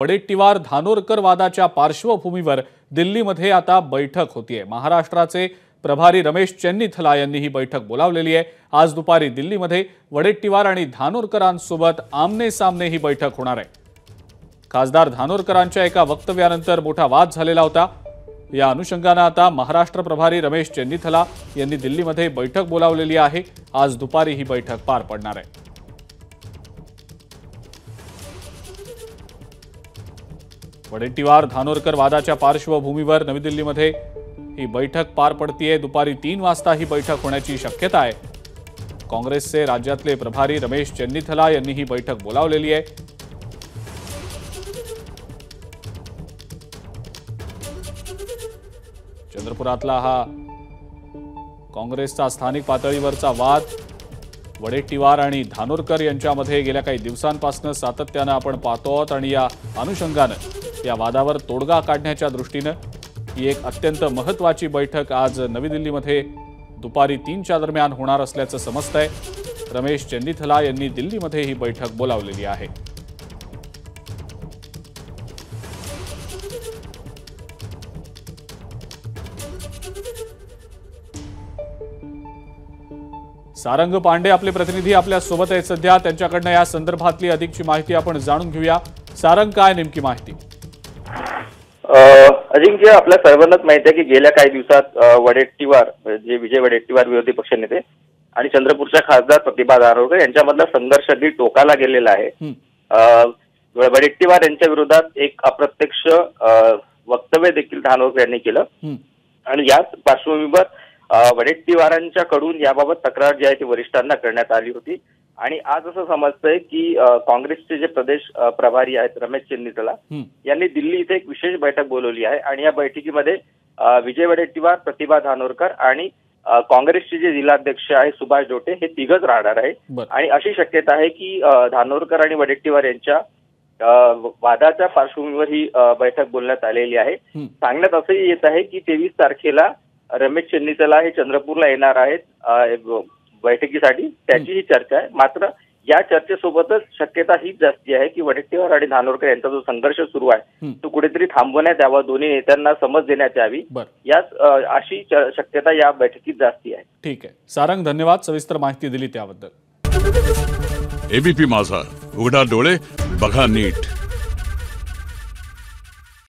वडेट्टीवार धानोरकर वादाच्या पार्श्वभूमीवर दिल्लीमध्ये आता बैठक होतीये। महाराष्ट्राचे प्रभारी रमेश चेन्नीथला यांनी ही बैठक बोलावलेली आहे। आज दुपारी दिल्लीमध्ये वडेट्टीवार आणि धानोरकरांसोबत आमने सामने ही बैठक होणार आहे। खासदार धानोरकरांच्या एका वक्तव्यानंतर मोठा वाद झालेला होता। या अनुषंगाने आता महाराष्ट्र प्रभारी रमेश चेन्नीथला यांनी दिल्लीमध्ये बैठक बोलावलेली आहे। आज दुपारी ही बैठक पार पडणार आहे। वडेट्टीवार धानोरकर वादाच्या पार्श्वभूमीवर नवी दिल्लीमध्ये ही बैठक पार पडतीये। दुपारी 3 वाजता ही बैठक होण्याची शक्यता आहे। काँग्रेसचे राज्यातले प्रभारी रमेश चेन्नीथला यांनी ही बैठक बोलावलेली आहे। चंद्रपुरातला हा काँग्रेसचा स्थानिक पातळीवरचा वाद वडेट्टीवार आणि धानोरकर यांच्यामध्ये गेल्या काही दिवसांपासून सातत्याने आपण पाहतो आहोत आणि या अनुषंगाने या वादावर तोडगा काढण्याच्या दृष्टीने ही एक अत्यंत महत्त्वाची बैठक आज नवी दिल्लीमध्ये दुपारी 3च्या दरम्यान होणार असल्याचं समजतंय। रमेश चेन्नीथला यांनी दिल्लीमध्ये ही बैठक बोलावलेली आहे। सारंग पांडे आपले प्रतिनिधी आपल्या सोबत आहेत सध्या, त्यांच्याकडनं या संदर्भातली अधिकची माहिती आपण जाणून घेऊया। सारंग, काय नेमकी माहिती? अजिंक्य, आपल्या सर्वांनाच माहिती आहे की गेल्या काही दिवसात वडेट्टीवार जे विजय वडेट्टीवार विरोधी पक्षनेते आणि चंद्रपूरच्या खासदार प्रतिभा धानोरकर यांच्यामधला संघर्ष अगदी टोकाला गेलेला आहे। वडेट्टीवार यांच्या विरोधात एक अप्रत्यक्ष वक्तव्य देखील धानोरकर यांनी केलं आणि याच पार्श्वभूमीवर वडेट्टीवारांच्याकडून याबाबत तक्रार जी आहे ती वरिष्ठांना करण्यात आली होती आणि आज असं समजतंय की काँग्रेसचे जे प्रदेश प्रभारी आहेत रमेश चेन्नीथला यांनी दिल्ली इथे एक विशेष बैठक बोलवली आहे आणि या बैठकीमध्ये विजय वडेट्टीवार, प्रतिभा धानोरकर आणि काँग्रेसचे जे जिल्हाध्यक्ष आहे सुभाष डोटे हे तिघच राहणार आहे। आणि अशी शक्यता आहे की धानोरकर आणि वडेट्टीवार यांच्या वादाच्या पार्श्वभूमीवर ही बैठक बोलण्यात आलेली आहे। सांगण्यात असंही येत आहे की 23 तारखेला रमेश चेन्नीथला हे चंद्रपूरला येणार आहेत बैठकीसाठी, त्याची ही चर्चा आहे। मात्र या चर्चेसोबतच शक्यता हीच जास्ती आहे की वडेट्टीवार आणि धानोरकर यांचा जो संघर्ष सुरू आहे तो कुठेतरी थांबवण्यात यावा, दोन्ही नेत्यांना समज देण्यात यावी, याच अशी शक्यता या बैठकीत जास्ती आहे। ठीक आहे सारंग, धन्यवाद सविस्तर माहिती दिली त्याबद्दल। एबीपी माझा, उघडा डोळे बघा नीट।